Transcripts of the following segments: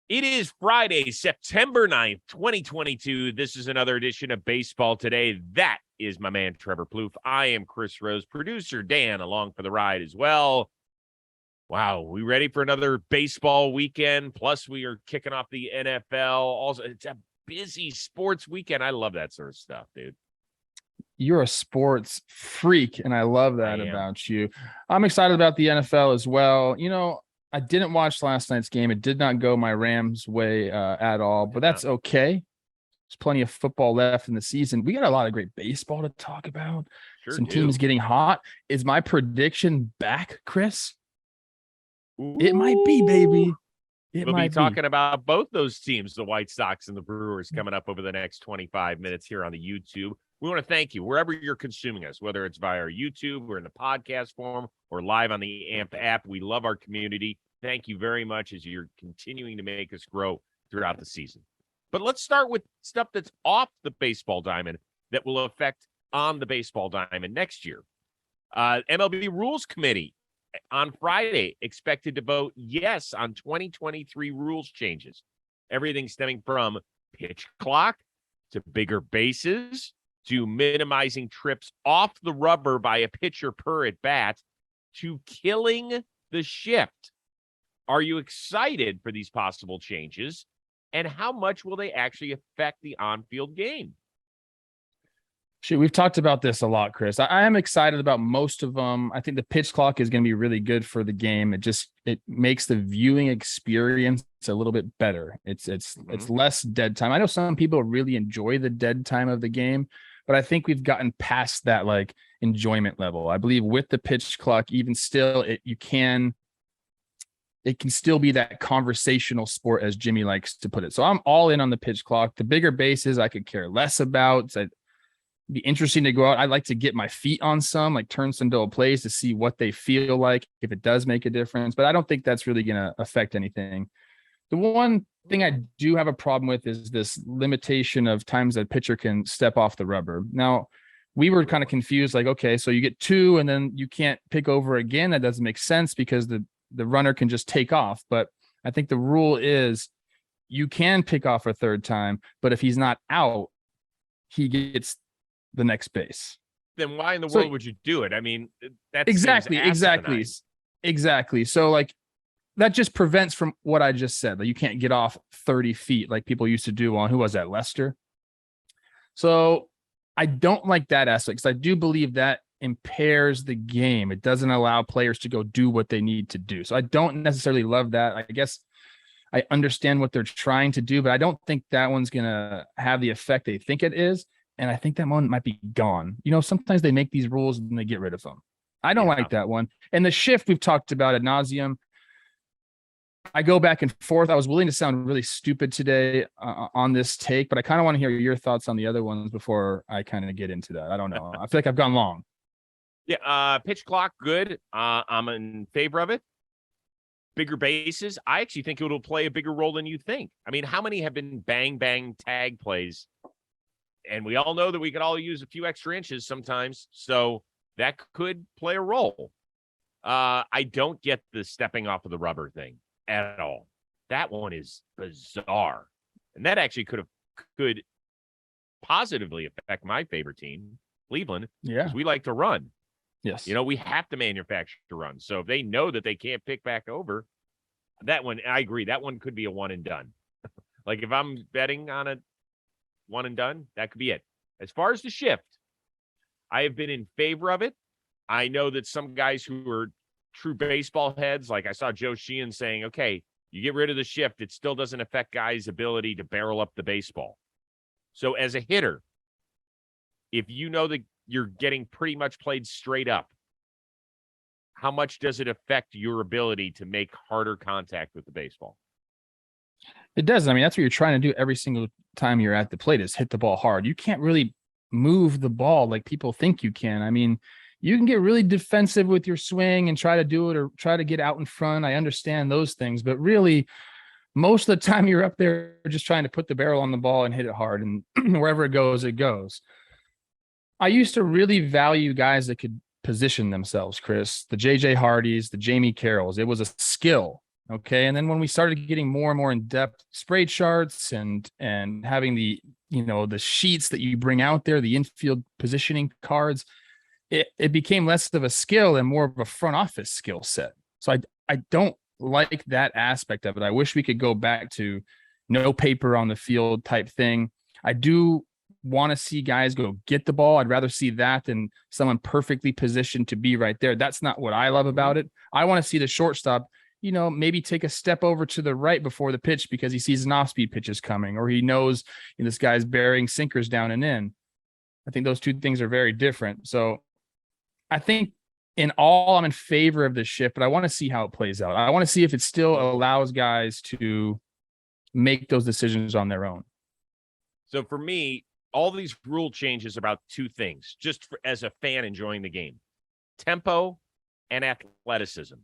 It is Friday, September 9th, 2022. This is another edition of Baseball Today. That is my man, Trevor Plouffe. I am Chris Rose, producer Dan, along for the ride as well. Wow, we ready for another baseball weekend? Plus, we are kicking off the NFL. Also, it's a busy sports weekend. I love that sort of stuff, dude. You're a sports freak, and I love that about you. I'm excited about the NFL as well. You know, I didn't watch last night's game. It did not go my Rams' way at all, but that's okay. There's plenty of football left in the season. We got a lot of great baseball to talk about. Some teams getting hot. Is my prediction back, Chris? Ooh. It might be, baby. We'll be talking about both those teams, the White Sox and the Brewers, coming up over the next 25 minutes here on the YouTube. We want to thank you wherever you're consuming us, whether it's via our YouTube or in the podcast form or live on the AMP app. We love our community. Thank you very much as you're continuing to make us grow throughout the season. But let's start with stuff that's off the baseball diamond that will affect on the baseball diamond next year. MLB Rules Committee on Friday expected to vote yes on 2023 rules changes. Everything stemming from pitch clock to bigger bases to minimizing trips off the rubber by a pitcher per at bat to killing the shift. Are you excited for these possible changes? And how much will they actually affect the on-field game? Shoot, we've talked about this a lot, Chris. I am excited about most of them. I think the pitch clock is going to be really good for the game. It makes the viewing experience a little bit better. It's less dead time. I know some people really enjoy the dead time of the game, but I think we've gotten past that like enjoyment level. I believe with the pitch clock, even still, it can still be that conversational sport, as Jimmy likes to put it. So I'm all in on the pitch clock. The bigger bases I could care less about. It'd be interesting to go out. I'd like to get my feet on some, like turn some double plays to see what they feel like, if it does make a difference. But I don't think that's really going to affect anything. The one thing I do have a problem with is this limitation of times that pitcher can step off the rubber. Now, we were kind of confused, like, okay, so you get two and then you can't pick over again. That doesn't make sense because the runner can just take off. But I think the rule is you can pick off a third time, but if he's not out, he gets the next base. Then why in the world would you do it? I mean, that's exactly. So like that just prevents from what I just said. Like you can't get off 30 feet like people used to do on, who was that, Lester? So I don't like that aspect because I do believe that impairs the game. It doesn't allow players to go do what they need to do. So I don't necessarily love that. I guess I understand what they're trying to do, but I don't think that one's going to have the effect they think it is. And I think that one might be gone. You know, sometimes they make these rules and they get rid of them. I don't like that one. And the shift we've talked about ad nauseum. I go back and forth. I was willing to sound really stupid today on this take, but I kind of want to hear your thoughts on the other ones before I kind of get into that. I don't know. I feel like I've gone long. Yeah, pitch clock, good. I'm in favor of it. Bigger bases, I actually think it'll play a bigger role than you think. I mean, how many have been bang tag plays? And we all know that we could all use a few extra inches sometimes, so that could play a role. I don't get the stepping off of the rubber thing at all. That one is bizarre, and that actually could positively affect my favorite team, Cleveland. Yeah, because we like to run. Yes. You know, we have to manufacture runs. So if they know that they can't pick back over, that one, I agree, that one could be a one and done. Like if I'm betting on a one and done, that could be it. As far as the shift, I have been in favor of it. I know that some guys who are true baseball heads, like I saw Joe Sheehan saying, okay, you get rid of the shift, it still doesn't affect guys' ability to barrel up the baseball. So as a hitter, if you know that you're getting pretty much played straight up, how much does it affect your ability to make harder contact with the baseball? It does. I mean, that's what you're trying to do every single time you're at the plate, is hit the ball hard. You can't really move the ball like people think you can. I mean, you can get really defensive with your swing and try to do it or try to get out in front. I understand those things, but really most of the time you're up there just trying to put the barrel on the ball and hit it hard, and wherever it goes, it goes. I used to really value guys that could position themselves, Chris, the JJ Hardys, the Jamie Carrolls. It was a skill. Okay. And then when we started getting more and more in-depth spray charts and having the, the sheets that you bring out there, the infield positioning cards, it became less of a skill and more of a front office skill set. So I don't like that aspect of it. I wish we could go back to no paper on the field type thing. I do want to see guys go get the ball. I'd rather see that than someone perfectly positioned to be right there. That's not what I love about it. I want to see the shortstop, maybe take a step over to the right before the pitch because he sees an off-speed pitch is coming, or he knows this guy's burying sinkers down and in. I think those two things are very different. So I think in all, I'm in favor of this shift, but I want to see how it plays out. I want to see if it still allows guys to make those decisions on their own. So for me, all these rule changes are about two things, just as a fan enjoying the game: tempo and athleticism.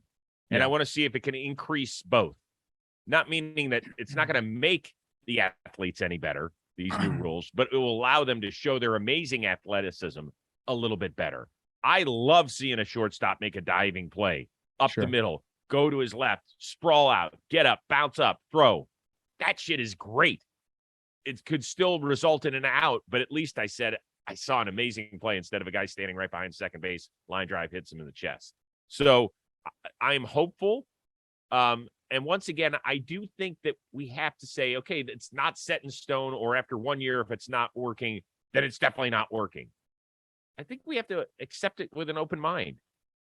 And I want to see if it can increase both. Not meaning that it's not going to make the athletes any better, these new rules, but it will allow them to show their amazing athleticism a little bit better. I love seeing a shortstop make a diving play up the middle, go to his left, sprawl out, get up, bounce up, throw. That shit is great. It could still result in an out, but at least I said I saw an amazing play instead of a guy standing right behind second base, line drive hits him in the chest. So I'm hopeful. And once again, I do think that we have to say, okay, it's not set in stone, or after 1 year, if it's not working, then it's definitely not working. I think we have to accept it with an open mind.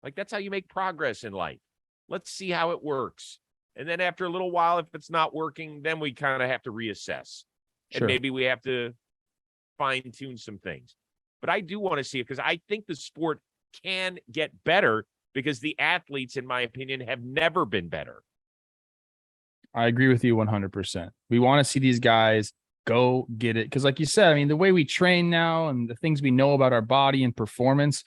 Like, that's how you make progress in life. Let's see how it works. And then after a little while, if it's not working, then we kind of have to reassess. And maybe we have to fine tune some things. But I do want to see it because I think the sport can get better because the athletes, in my opinion, have never been better. I agree with you 100%. We want to see these guys go get it. Because like you said, I mean, the way we train now and the things we know about our body and performance,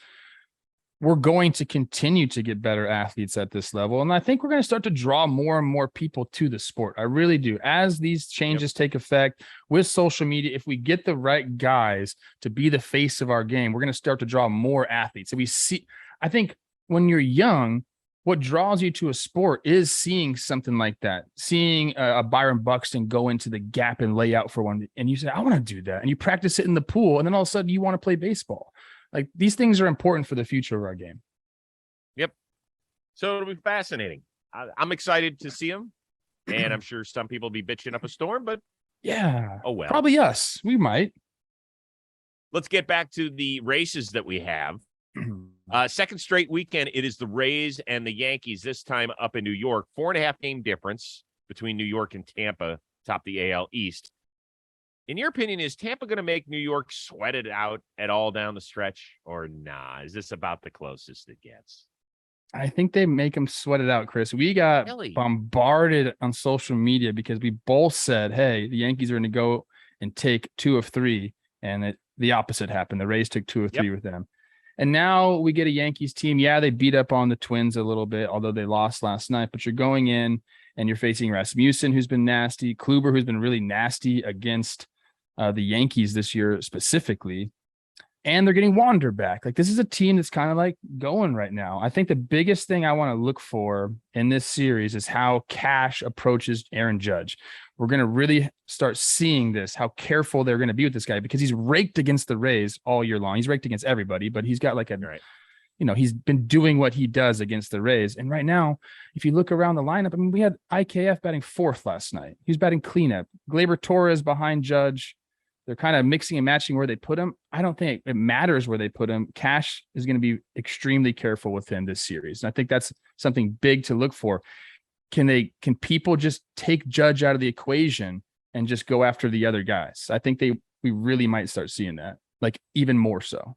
we're going to continue to get better athletes at this level. And I think we're going to start to draw more and more people to the sport. I really do. As these changes take effect with social media, if we get the right guys to be the face of our game, we're going to start to draw more athletes. And we see, I think when you're young, what draws you to a sport is seeing something like that, seeing a Byron Buxton go into the gap and lay out for one. And you say, I want to do that. And you practice it in the pool. And then all of a sudden you want to play baseball. Like, these things are important for the future of our game. Yep. So it'll be fascinating. I'm excited to see them. And I'm sure some people will be bitching up a storm, but yeah. Oh, well. Probably us. We might. Let's get back to the races that we have. Second straight weekend, it is the Rays and the Yankees, this time up in New York. 4.5 game difference between New York and Tampa, top the AL East. In your opinion, is Tampa going to make New York sweat it out at all down the stretch, or nah? Is this about the closest it gets? I think they make them sweat it out, Chris. We got bombarded on social media because we both said, hey, the Yankees are going to go and take 2 of 3, and the opposite happened. The Rays took 2 of 3 with them. And now we get a Yankees team. Yeah, they beat up on the Twins a little bit, although they lost last night. But you're going in and you're facing Rasmussen, who's been nasty, Kluber, who's been really nasty against the Yankees this year specifically. And they're getting Wander back. Like, this is a team that's kind of like going right now. I think the biggest thing I want to look for in this series is how Cash approaches Aaron Judge. We're going to really start seeing this, how careful they're going to be with this guy, because he's raked against the Rays all year long. He's raked against everybody, but he's got like he's been doing what he does against the Rays. And right now, if you look around the lineup, I mean, we had IKF batting 4th last night. He's batting cleanup. Gleyber Torres behind Judge. They're kind of mixing and matching where they put him. I don't think it matters where they put him. Cash is going to be extremely careful with him this series. And I think that's something big to look for. Can people just take Judge out of the equation and just go after the other guys? I think we really might start seeing that, like, even more so.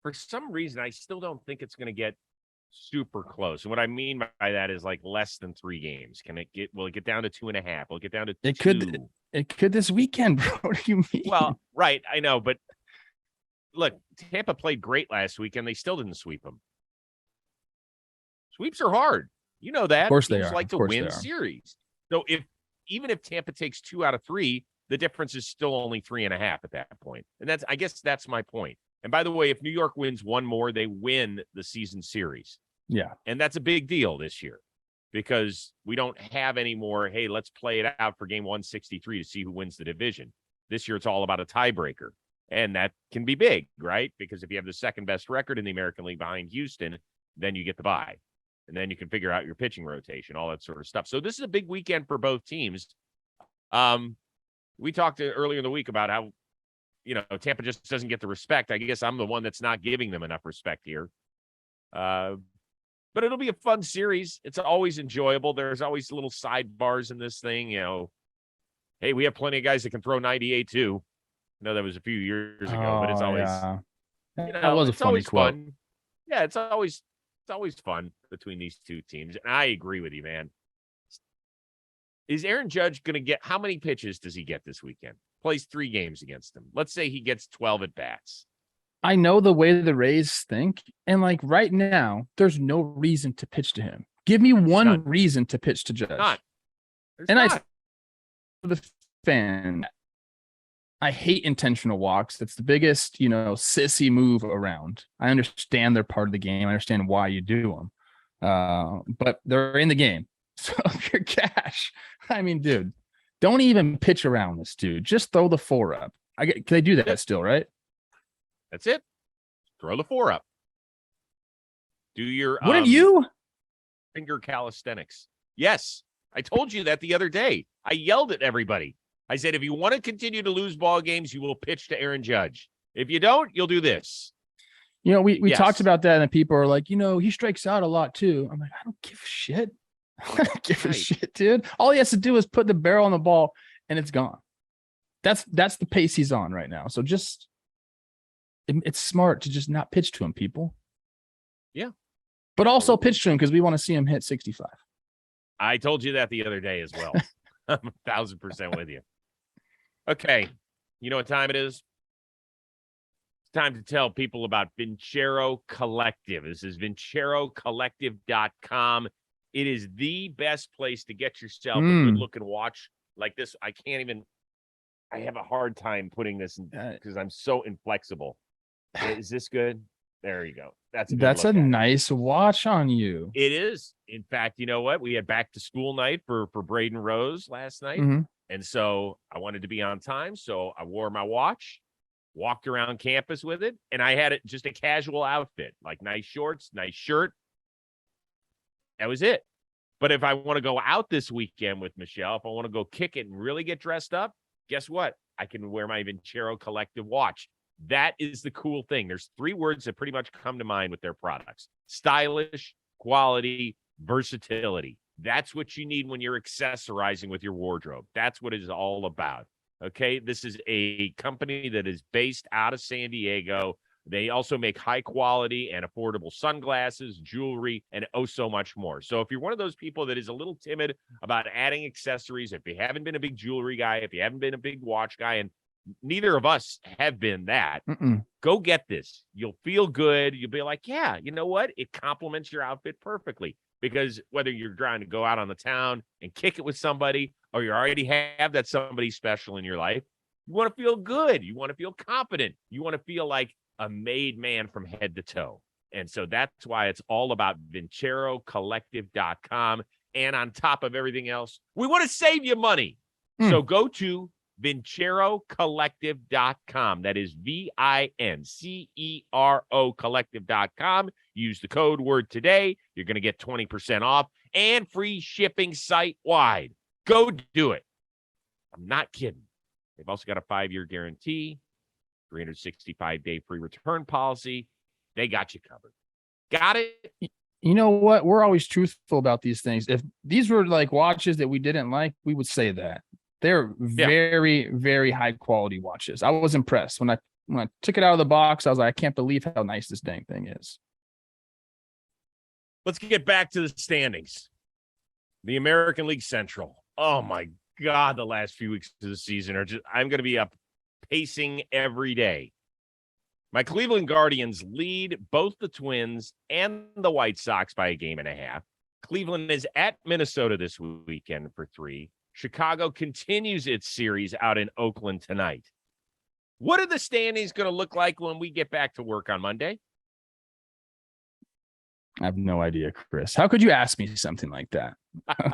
For some reason, I still don't think it's going to get super close. And what I mean by that is like less than 3 games. Will it get down to 2.5? Will it get down to 2? It could this weekend, bro. What do you mean? Well, right. I know. But look, Tampa played great last weekend. They still didn't sweep them. Sweeps are hard. You know that. Of course they are. Like to win series. So even if Tampa takes 2 out of 3, the difference is still only 3.5 at that point. And I guess that's my point. And by the way, if New York wins 1 more, they win the season series. Yeah. And that's a big deal this year. because we don't have any more, hey, let's play it out for game 163 to see who wins the division. This year, it's all about a tiebreaker. And that can be big, right? Because if you have the second best record in the American League behind Houston, then you get the bye. And then you can figure out your pitching rotation, all that sort of stuff. So this is a big weekend for both teams. We talked earlier in the week about how, Tampa just doesn't get the respect. I guess I'm the one that's not giving them enough respect here. But it'll be a fun series. It's always enjoyable. There's always little sidebars in this thing. Hey, we have plenty of guys that can throw 98 too. I know that was a few years ago, but it's always, that was a funny quote. Fun. Yeah, it's always fun between these two teams. And I agree with you, man. Is Aaron Judge going to get, how many pitches does he get this weekend? Plays 3 games against them. Let's say he gets 12 at bats. I know the way the Rays think. And like right now, there's no reason to pitch to him. Give me one reason to pitch to Judge. I, the fan, I hate intentional walks. That's the biggest, sissy move around. I understand they're part of the game. I understand why you do them. But they're in the game. So if you're Cash, dude, don't even pitch around this dude. Just throw the 4 up. Can they do that still, right? That's it. Throw the 4 up. Do your wouldn't you? Finger calisthenics. Yes. I told you that the other day. I yelled at everybody. I said, if you want to continue to lose ball games, you will pitch to Aaron Judge. If you don't, you'll do this. We talked about that, and people are like, he strikes out a lot too. I'm like, I don't give a shit. I don't give a shit, dude. All he has to do is put the barrel on the ball, and it's gone. That's the pace he's on right now. So it's smart to just not pitch to him, people. Yeah. But also pitch to him because we want to see him hit 65. I told you that the other day as well. I'm 1,000% with you. Okay. You know what time it is? It's time to tell people about Vincero Collective. This is VinceroCollective.com. It is the best place to get yourself a good-looking watch like this. I have a hard time putting this in because I'm so inflexible. Is this good? There you go. That's a nice watch on you. It is. In fact, you know what? We had back to school night for Braden Rose last night. And so I wanted to be on time. So I wore my watch, walked around campus with it, and I had it just a casual outfit, like nice shorts, nice shirt. That was it. But if I want to go out this weekend with Michelle, if I want to go kick it and really get dressed up, guess what? I can wear my Vincero Collective watch. That is the cool thing. There's 3 words that pretty much come to mind with their products: stylish, quality, versatility. That's what you need when you're accessorizing with your wardrobe. That's what it is all about. Okay. This is a company that is based out of San Diego. They also make high quality and affordable sunglasses, jewelry, and so much more. So if you're one of those people that is a little timid about adding accessories, if you haven't been a big jewelry guy, if you haven't been a big watch guy, and neither of us have been that, go get this. You'll feel good. You'll be like, yeah, you know what? It complements your outfit perfectly. Because whether you're trying to go out on the town and kick it with somebody, or you already have that somebody special in your life, you want to feel good. You want to feel confident. You want to feel like a made man from head to toe. And so that's why it's all about VinceroCollective.com. And on top of everything else, we want to save you money. So go to VinceroCollective.com. That is VINCERO Collective.com. Use the code word today. You're going to get 20% off and free shipping site wide. Go do it. I'm not kidding. They've also got a 5-year guarantee, 365-day free return policy. They got you covered. Got it? You know what? We're always truthful about these things. If these were like watches that we didn't like, we would say that. They're very, very high quality watches. I was impressed when I took it out of the box. I was like, I can't believe how nice this dang thing is. Let's get back to the standings. The American League Central. Oh my God, the last few weeks of the season are just, I'm going to be up pacing every day. My Cleveland Guardians lead both the Twins and the White Sox by 1.5 games. Cleveland is at Minnesota this weekend for 3. Chicago continues its series out in Oakland tonight. What are the standings going to look like when we get back to work on Monday? I have no idea, Chris. How could you ask me something like that?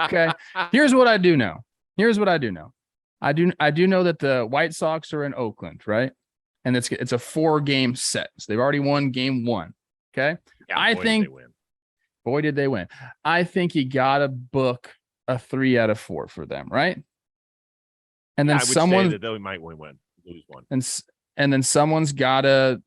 Okay. Here's what I do know. I do know that the White Sox are in Oakland, right? And it's a 4-game set. So they've already won game 1. Okay. Yeah, I think boy, did they win. I think you gotta book a 3 out of 4 for them, right? And then I would say that they might lose one. And then someone's gotta,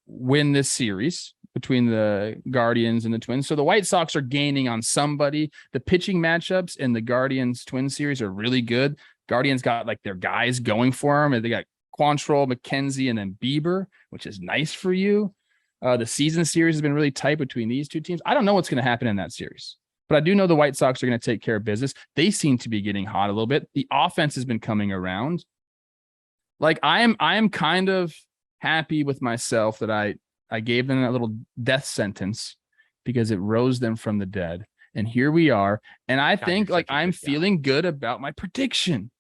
win this series between the Guardians and the Twins. So the White Sox are gaining on somebody. The pitching matchups in the Guardians Twins series are really good. Guardians got like their guys going for them, and they got Quantrill, McKenzie, and then Bieber, which is nice for you. The season series has been really tight between these two teams. I don't know what's going to happen in that series, but I do know the White Sox are going to take care of business. They seem to be getting hot a little bit. The offense has been coming around. Like I am kind of happy with myself that I gave them that little death sentence because it rose them from the dead. And here we are. And I think like I'm feeling good about my prediction.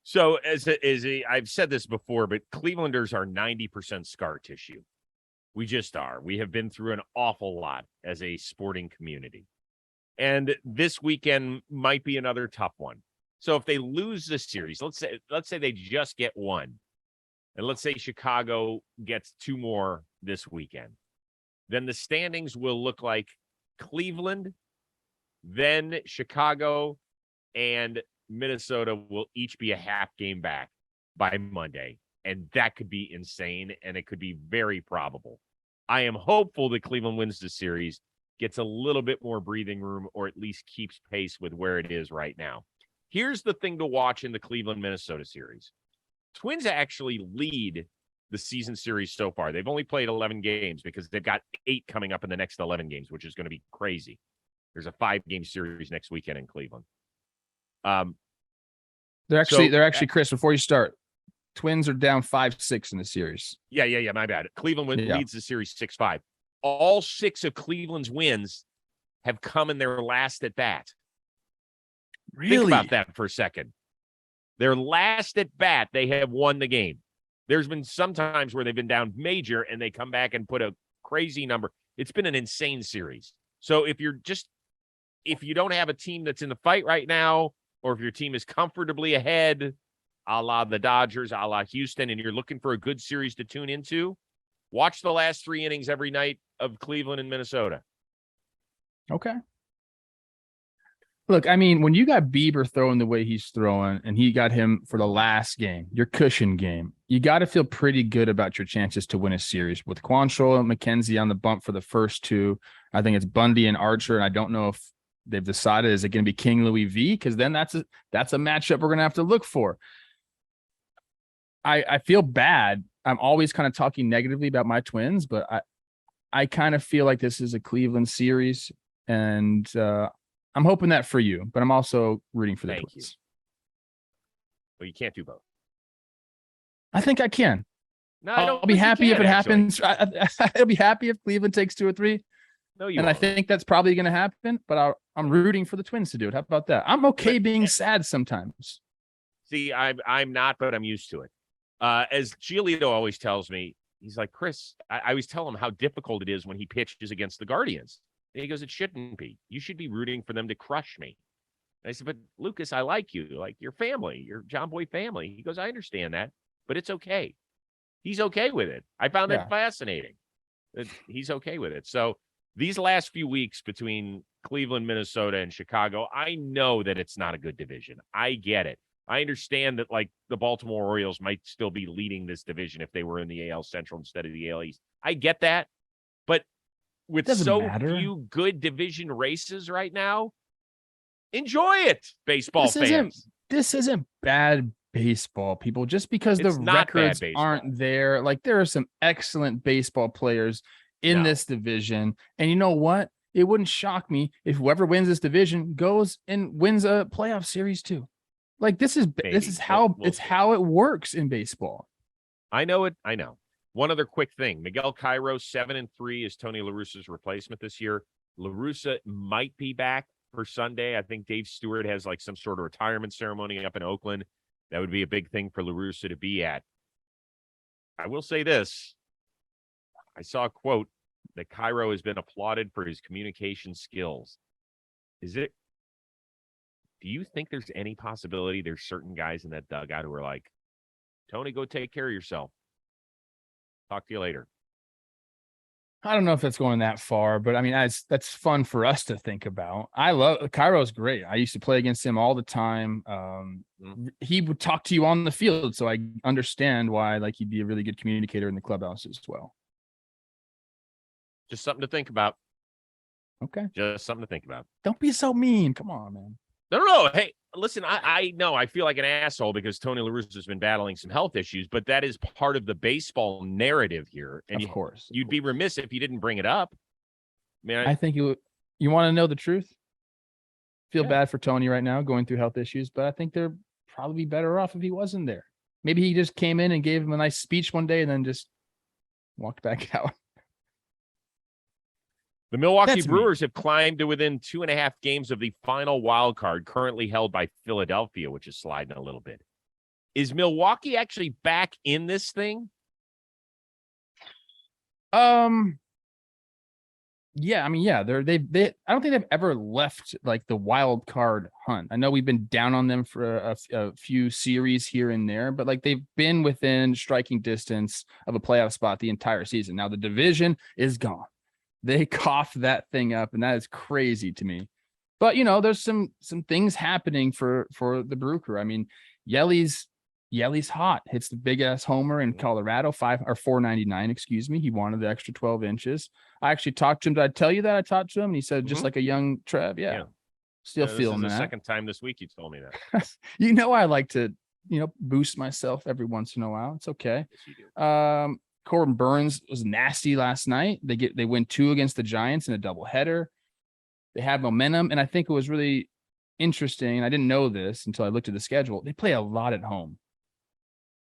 So I've said this before, but Clevelanders are 90% scar tissue. We just are. We have been through an awful lot as a sporting community. And this weekend might be another tough one. So if they lose this series, let's say they just get one, and let's say Chicago gets 2 more this weekend, then the standings will look like Cleveland, then Chicago, and Minnesota will each be a half game back by Monday. And that could be insane, and it could be very probable. I am hopeful that Cleveland wins the series, gets a little bit more breathing room, or at least keeps pace with where it is right now. Here's the thing to watch in the Cleveland-Minnesota series. Twins actually lead the season series so far. They've only played 11 games because they've got 8 coming up in the next 11 games, which is going to be crazy. There's a 5-game series next weekend in Cleveland. They're actually, Chris, before you start, Twins are down 5-6 in the series. Yeah. My bad. Cleveland leads the series 6-5. All 6 of Cleveland's wins have come in their last at bat. Really? Think about that for a second. Their last at bat, they have won the game. There's been some times where they've been down major and they come back and put a crazy number. It's been an insane series. So if you don't have a team that's in the fight right now, or if your team is comfortably ahead, a la the Dodgers, a la Houston, and you're looking for a good series to tune into, watch the last 3 innings every night of Cleveland and Minnesota. Okay. Look, I mean, when you got Bieber throwing the way he's throwing, and he got him for the last game, your cushion game, you got to feel pretty good about your chances to win a series. With Quantrill and McKenzie on the bump for the first 2, I think it's Bundy and Archer, and I don't know if they've decided, is it going to be King Louis V? Because then that's a matchup we're going to have to look for. I feel bad. I'm always kind of talking negatively about my Twins, but I kind of feel like this is a Cleveland series, and I'm hoping that for you, but I'm also rooting for the Twins. Well, you can't do both. I think I can. No, I'll be happy if it happens. I'll be happy if Cleveland takes 2 or 3. No, you and won't. I think that's probably going to happen, but I'm rooting for the Twins to do it. How about that? I'm okay being sad sometimes. See, I'm not, but I'm used to it. As Giolito always tells me, he's like, Chris, I always tell him how difficult it is when he pitches against the Guardians. And he goes, it shouldn't be. You should be rooting for them to crush me. And I said, but Lucas, I like you. Like your family, your John Boy family. He goes, I understand that, but it's okay. He's okay with it. I found that fascinating. He's okay with it. So these last few weeks between Cleveland, Minnesota, and Chicago, I know that it's not a good division. I get it. I understand that, like, the Baltimore Orioles might still be leading this division if they were in the AL Central instead of the AL East. I get that. But with few good division races right now, enjoy it, baseball fans. This isn't bad baseball, people. Just because the records aren't there, like, there are some excellent baseball players in this division. And you know what? It wouldn't shock me if whoever wins this division goes and wins a playoff series too. Like, this is how it works in baseball. I know it. I know. One other quick thing. Miguel Cairo, 7-3 is Tony La Russa's replacement this year. La Russa might be back for Sunday. I think Dave Stewart has like some sort of retirement ceremony up in Oakland. That would be a big thing for La Russa to be at. I will say this. I saw a quote that Cairo has been applauded for his communication skills. Do you think there's any possibility there's certain guys in that dugout who are like, Tony, go take care of yourself. Talk to you later. I don't know if that's going that far, but I mean, that's fun for us to think about. I love Cairo's great. I used to play against him all the time. He would talk to you on the field, so I understand why like he'd be a really good communicator in the clubhouse as well. Just something to think about. Okay. Just something to think about. Don't be so mean. Come on, man. No. Hey, listen, I know I feel like an asshole because Tony La Russa has been battling some health issues, but that is part of the baseball narrative here. And of course. You'd be remiss if you didn't bring it up. I think you want to know the truth? Feel bad for Tony right now going through health issues, but I think they're probably better off if he wasn't there. Maybe he just came in and gave him a nice speech one day and then just walked back out. The Milwaukee Brewers have climbed to within 2.5 games of the final wild card, currently held by Philadelphia, which is sliding a little bit. Is Milwaukee actually back in this thing? Yeah, I mean, yeah, they I don't think they've ever left like the wild card hunt. I know we've been down on them for a few series here and there, but like they've been within striking distance of a playoff spot the entire season. Now the division is gone. They coughed that thing up, and that is crazy to me. But there's some things happening for the Brew Crew. I mean, Yelly's hot. Hits the big ass homer in Colorado, 499. Excuse me. He wanted the extra 12 inches. I actually talked to him. Did I tell you that I talked to him? And he said, just like a young Trev. Yeah. Still feeling that. This is the second time this week you told me that. I like to boost myself every once in a while. It's okay. Yes, you do. Corbin Burns was nasty last night. They win 2 against the Giants in a doubleheader. They have momentum, and I think it was really interesting. I didn't know this until I looked at the schedule. They play a lot at home.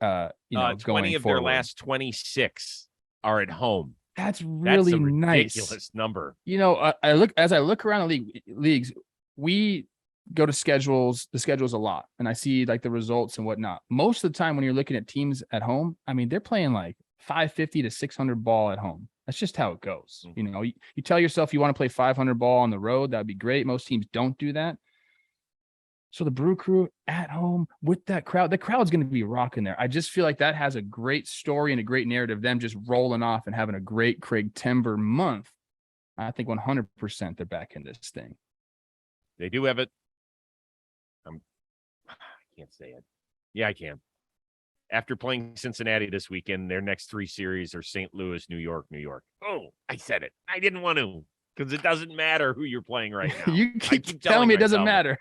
20 of their last 26 are at home. That's really a nice. Ridiculous number. I look around the leagues. We go to the schedules a lot, and I see like the results and whatnot. Most of the time when you're looking at teams at home, I mean, they're playing like 550 to 600 ball at home. That's just how it goes. Mm-hmm. You tell yourself you want to play 500 ball on the road. That'd be great. Most teams don't do that. So the Brew Crew at home with that crowd, the crowd's going to be rocking there. I just feel like that has a great story and a great narrative. Them just rolling off and having a great Craig Timber month. I think 100% they're back in this thing. They do have it. I can't say it. Yeah, I can. After playing Cincinnati this weekend, their next 3 series are St. Louis, New York, New York. Oh, I said it. I didn't want to because it doesn't matter who you're playing right now. You keep telling me it doesn't matter.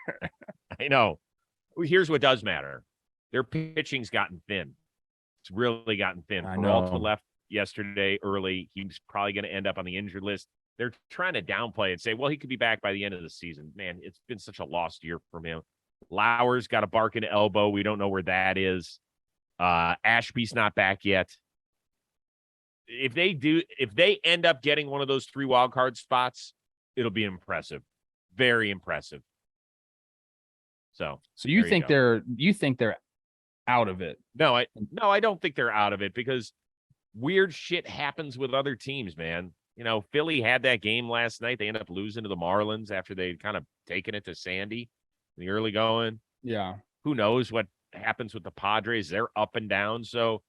I know. Here's what does matter. Their pitching's gotten thin. It's really gotten thin. Peralta left yesterday early. He's probably going to end up on the injured list. They're trying to downplay it, say, well, he could be back by the end of the season. Man, it's been such a lost year from him. Lauer's got a barking elbow. We don't know where that is. Ashby's not back yet. If they end up getting one of those 3 wild card spots, it'll be impressive. Very impressive. So you think they're out of it? No, I don't think they're out of it because weird shit happens with other teams, man. Philly had that game last night. They ended up losing to the Marlins after they'd kind of taken it to Sandy in the early going. Yeah. Who knows what happens with the Padres? They're up and down. So,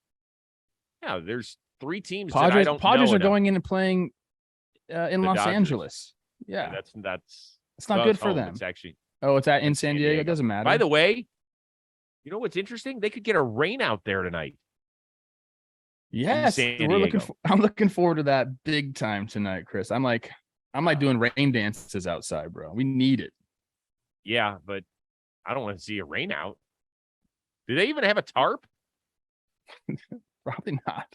yeah, there's 3 teams that I don't know. Padres are going in and playing in Los Dodgers. Angeles. Yeah. That's it's not good for them. It's actually. Oh, it's in San Diego. It doesn't matter. By the way, you know what's interesting? They could get a rain out there tonight. Yes, I'm looking forward to that big time tonight, Chris. I'm like doing rain dances outside, bro. We need it. Yeah, but I don't want to see a rain out. Do they even have a tarp? Probably not.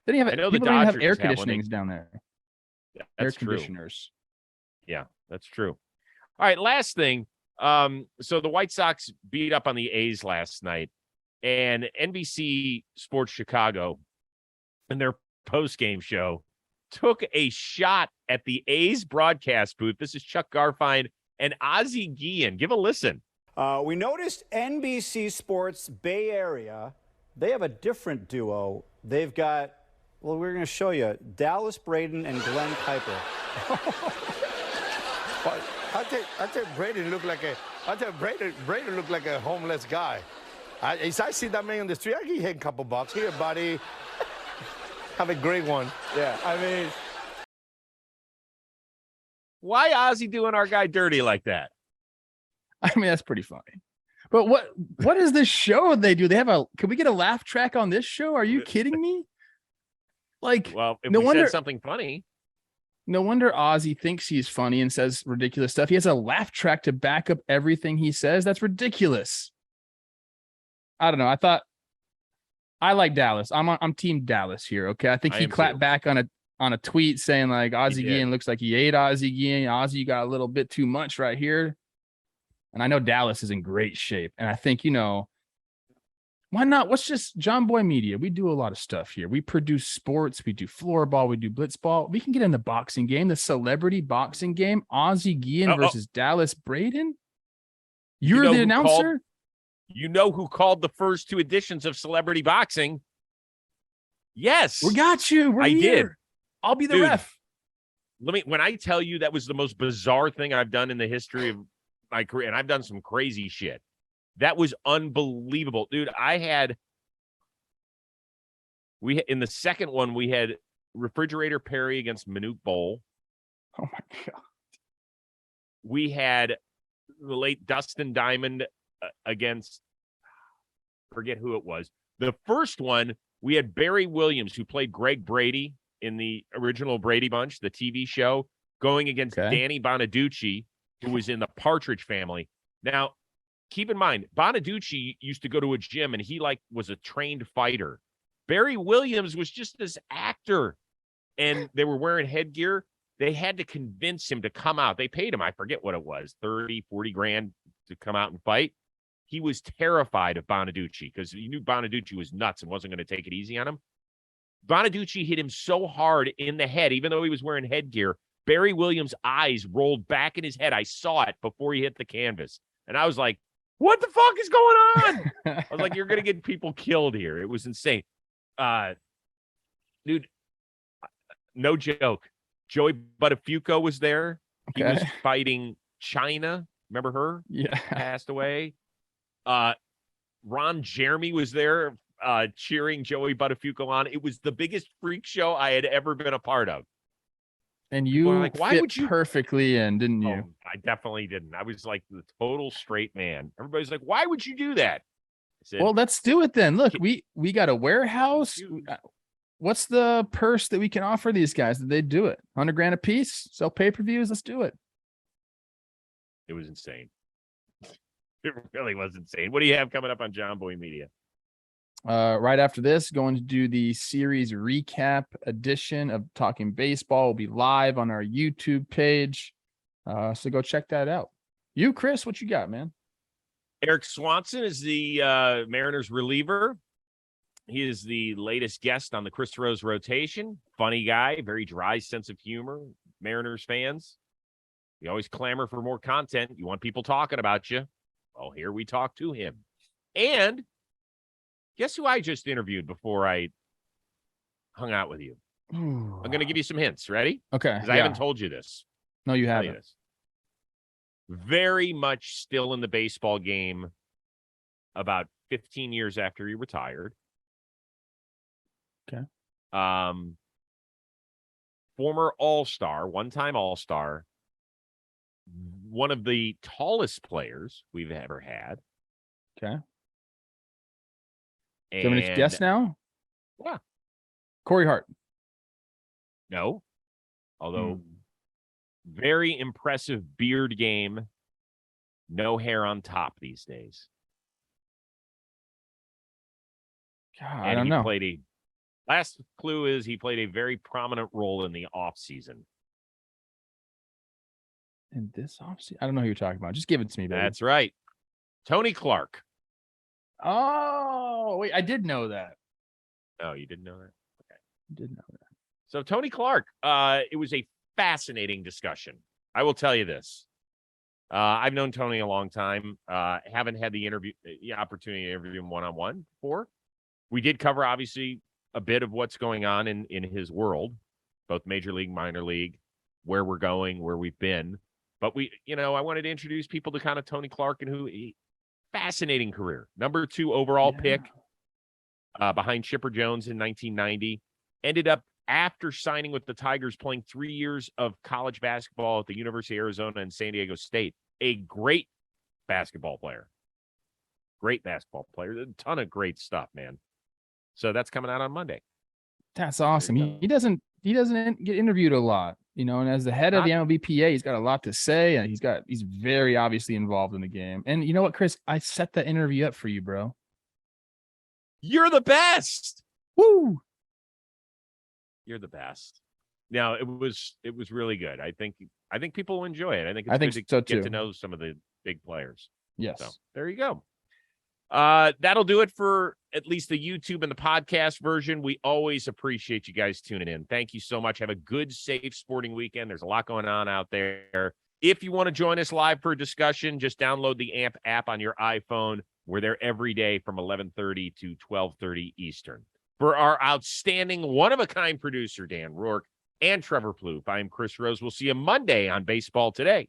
They don't have. I know people the don't even Dodgers have air have one. conditionings down there. Yeah, Air that's true. conditioners. Yeah, that's true. All right, last thing. So the White Sox beat up on the A's last night, and NBC Sports Chicago, in their post-game show, took a shot at the A's broadcast booth. This is Chuck Garfien and Ozzie Guillen. Give a listen. We noticed NBC Sports Bay Area, they have a different duo. They've got Well, we're going to show you Dallas Braden and Glenn Kuiper. Well, I think Braden looked like a homeless guy. As I see that man on the street, I give him a couple bucks. Here, buddy. Have a great one. Yeah, I mean, Why Ozzy doing our guy dirty like that? I mean, that's pretty funny. But what is this show they do? Can we get a laugh track on this show? Are you kidding me? Like, Well, if no we wonder said something funny. No wonder Ozzy thinks he's funny and says ridiculous stuff. He has a laugh track to back up everything he says. That's ridiculous. I don't know. I like Dallas. I'm team Dallas here. Okay. I think he clapped back on a tweet saying like Ozzie Guillen looks like he ate Ozzie Guillen. Ozzie, you got a little bit too much right here. And I know Dallas is in great shape. And I think, why not? What's just John Boy Media? We do a lot of stuff here. We produce sports. We do floorball. We do blitzball. We can get in the boxing game, the celebrity boxing game. Ozzie Guillen versus Dallas Braden. You're the announcer. You know who called the first two editions of Celebrity Boxing? Yes. We got you. I did. I'll be the ref. When I tell you that was the most bizarre thing I've done in the history of my career, and I've done some crazy shit. That was unbelievable. Dude, in the second one, we had Refrigerator Perry against Manute Bol. Oh my God. We had the late Dustin Diamond against, forget who it was. The first one, we had Barry Williams, who played Greg Brady in the original Brady Bunch, the TV show, going against Danny Bonaducci, who was in the Partridge Family. Now, keep in mind, Bonaducci used to go to a gym, and he was a trained fighter. Barry Williams was just this actor, and they were wearing headgear. They had to convince him to come out. They paid him, I forget what it was, 30, 40 grand to come out and fight. He was terrified of Bonaducci because he knew Bonaducci was nuts and wasn't going to take it easy on him. Bonaducci hit him so hard in the head, even though he was wearing headgear, Barry Williams' eyes rolled back in his head. I saw it before he hit the canvas. And I was like, what the fuck is going on? I was like, you're going to get people killed here. It was insane. Dude, no joke. Joey Buttafuoco was there. He was fighting China. Remember her? Yeah. Passed away. Ron Jeremy was there cheering Joey Buttafuoco on. It was the biggest freak show I had ever been a part of. And you why would you perfectly in, didn't you? Oh, I definitely didn't. I was like the total straight man. Everybody's like, why would you do that? I said, well, let's do it then. Look, we got a warehouse. What's the purse that we can offer these guys? Did they do it? 100 grand a piece? Sell pay-per-views? Let's do it. It was insane. It really was insane. What do you have coming up on John Boy Media? Right after this, going to do the series recap edition of Talking Baseball. Will be live on our YouTube page. So go check that out. You, Chris, what you got, man? Eric Swanson is the Mariners reliever. He is the latest guest on the Chris Rose rotation. Funny guy, very dry sense of humor. Mariners fans, you always clamor for more content. You want people talking about you. Well, here we talk to him. And guess who I just interviewed before I hung out with you? I'm going to give you some hints. Ready? Okay. Because I haven't told you this. No, you haven't. Very much still in the baseball game about 15 years after he retired. Okay. Former All-Star, one-time All-Star, one of the tallest players we've ever had. Okay. And, do you want me to guess now? Yeah. Corey Hart. No. Although very impressive beard game. No hair on top these days. God, I don't know. Last clue is he played a very prominent role in the offseason. In this offseason? I don't know who you're talking about. Just give it to me, baby. That's right. Tony Clark. Oh, wait, I did know that. Oh, you didn't know that? Okay. I did know that. So Tony Clark, it was a fascinating discussion. I will tell you this. I've known Tony a long time. Haven't had the opportunity to interview him one-on-one before. We did cover, obviously, a bit of what's going on in his world, both major league, minor league, where we're going, where we've been. But I wanted to introduce people to kind of Tony Clark and fascinating career. Number 2 overall pick behind Chipper Jones in 1990. Ended up, after signing with the Tigers, playing 3 years of college basketball at the University of Arizona and San Diego State. A great basketball player. Great basketball player. A ton of great stuff, man. So that's coming out on Monday. That's awesome. He doesn't get interviewed a lot, and as the head of the MLBPA, he's got a lot to say, and he's very obviously involved in the game. And you know what, Chris? I set the interview up for you, bro. You're the best. Woo! You're the best. Now, it was really good. I think people will enjoy it. I think it's good to get to know some of the big players. Yes. So there you go. That'll do it for at least the YouTube and the podcast version. We always appreciate you guys tuning in. Thank you so much. Have a good, safe sporting weekend. There's a lot going on out there. If you want to join us live for a discussion, just download the AMP app on your iPhone. We're there every day from 11:30 to 12:30 Eastern. For our outstanding, one-of-a-kind producer, Dan Rourke, and Trevor Plouffe, I'm Chris Rose. We'll see you Monday on Baseball Today.